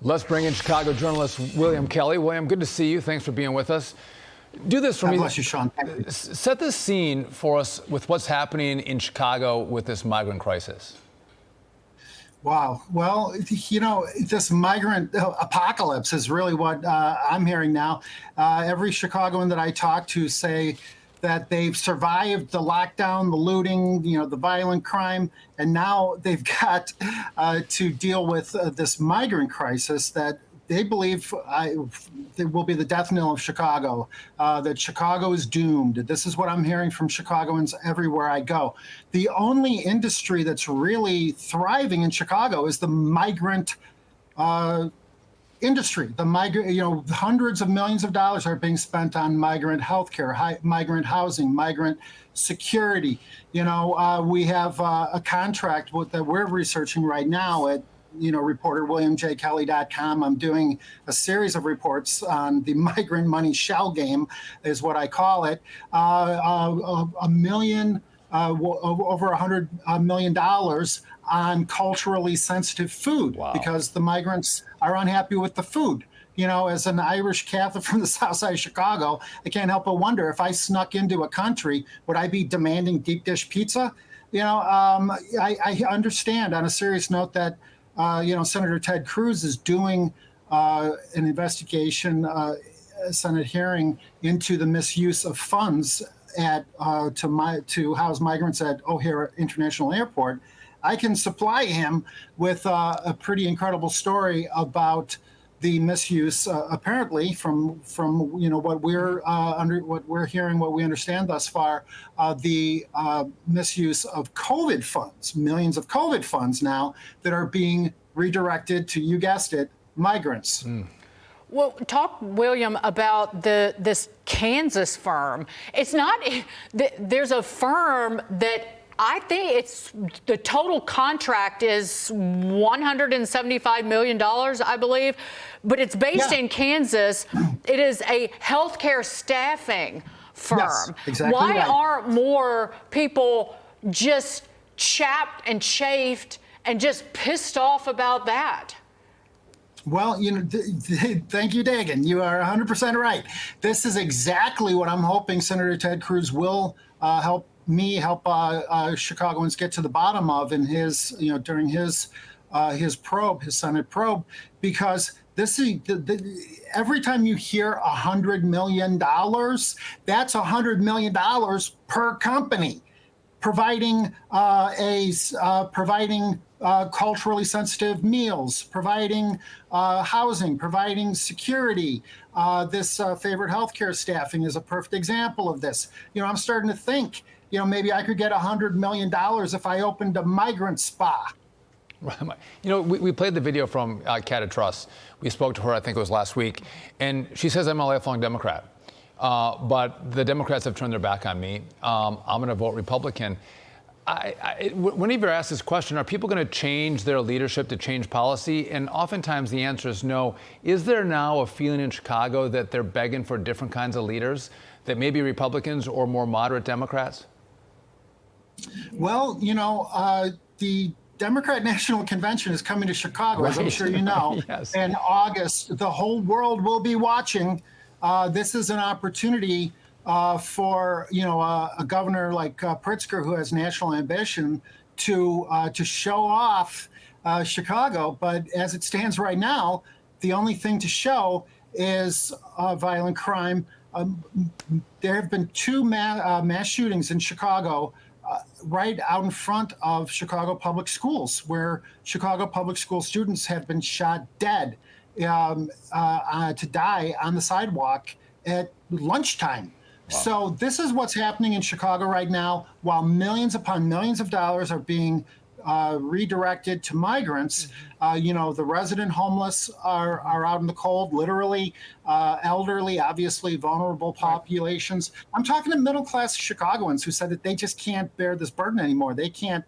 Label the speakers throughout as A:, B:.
A: Let's bring in Chicago journalist William Kelly. William, good to see you. Thanks for being with us. Do this for me.
B: God bless you, Sean. Thank you.
A: Set the scene for us with what's happening in Chicago with this migrant crisis.
B: Wow. Well, you know, this migrant apocalypse is really what I'm hearing now. Every Chicagoan that I talk to say that they've survived the lockdown, the looting, you know, the violent crime, and now they've got to deal with this migrant crisis that they believe will be the death knell of Chicago, that Chicago is doomed. This is what I'm hearing from Chicagoans everywhere I go. The only industry that's really thriving in Chicago is the migrant industry. The migrant, you know, hundreds of millions of dollars are being spent on migrant healthcare, migrant housing, migrant security. You know, we have a contract that we're researching right now at reporter WilliamJKelly.com. I'm doing a series of reports on the migrant money shell game, is what I call it. Over $100 million on culturally sensitive food.
A: Wow.
B: Because the migrants are unhappy with the food. You know, as an Irish Catholic from the south side of Chicago, I can't help but wonder, if I snuck into a country, would I be demanding deep dish pizza? You know, I understand on a serious note that Senator Ted Cruz is doing an investigation, Senate hearing into the misuse of funds to house migrants at O'Hare International Airport. I can supply him with a pretty incredible story about the misuse, apparently from what we're hearing, what we understand thus far, the misuse of COVID funds, millions of COVID funds now that are being redirected to, you guessed it, migrants.
C: Well, talk, William, about this Kansas firm. It's not, there's a firm that I think the total contract is $175 million, I believe, but it's based in Kansas. It is a healthcare staffing firm.
B: Yes, exactly.
C: Why
B: right.
C: aren't more people just chapped and chafed and just pissed off about that?
B: Well, thank you, Dagan. You are 100% right. This is exactly what I'm hoping Senator Ted Cruz will help Chicagoans get to the bottom of in his, during his probe, his Senate probe, because this is every time you hear $100 million, that's $100 million per company, providing culturally sensitive meals, providing housing, providing security. This favorite healthcare staffing is a perfect example of this. I'm starting to think, maybe I could get $100 million if I opened a migrant spa.
A: We played the video from Cat Trust. We spoke to her, I think it was last week, and she says I'm a lifelong Democrat. But the Democrats have turned their back on me. I'm going to vote Republican. Whenever you're asked this question, are people going to change their leadership to change policy? And oftentimes the answer is no. Is there now a feeling in Chicago that they're begging for different kinds of leaders, that maybe Republicans or more moderate Democrats?
B: Well, the Democrat National Convention is coming to Chicago, as I'm sure you know.
A: Yes.
B: In August, the whole world will be watching. This is an opportunity for a governor like Pritzker, who has national ambition, to show off Chicago. But as it stands right now, the only thing to show is violent crime. There have been two mass shootings in Chicago, right out in front of Chicago Public Schools, where Chicago Public School students have been shot dead to die on the sidewalk at lunchtime. Wow. So this is what's happening in Chicago right now, while millions upon millions of dollars are being redirected to migrants. The resident homeless are out in the cold, literally, elderly, obviously vulnerable populations. I'm talking to middle-class Chicagoans who said that they just can't bear this burden anymore. They can't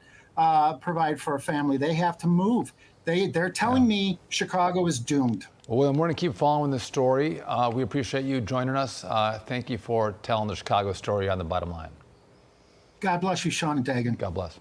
B: provide for a family. They have to move. They're telling me Chicago is doomed.
A: Well, William, we're going to keep following this story. We appreciate you joining us. Thank you for telling the Chicago story on The Bottom Line.
B: God bless you, Sean and Dagan.
A: God bless.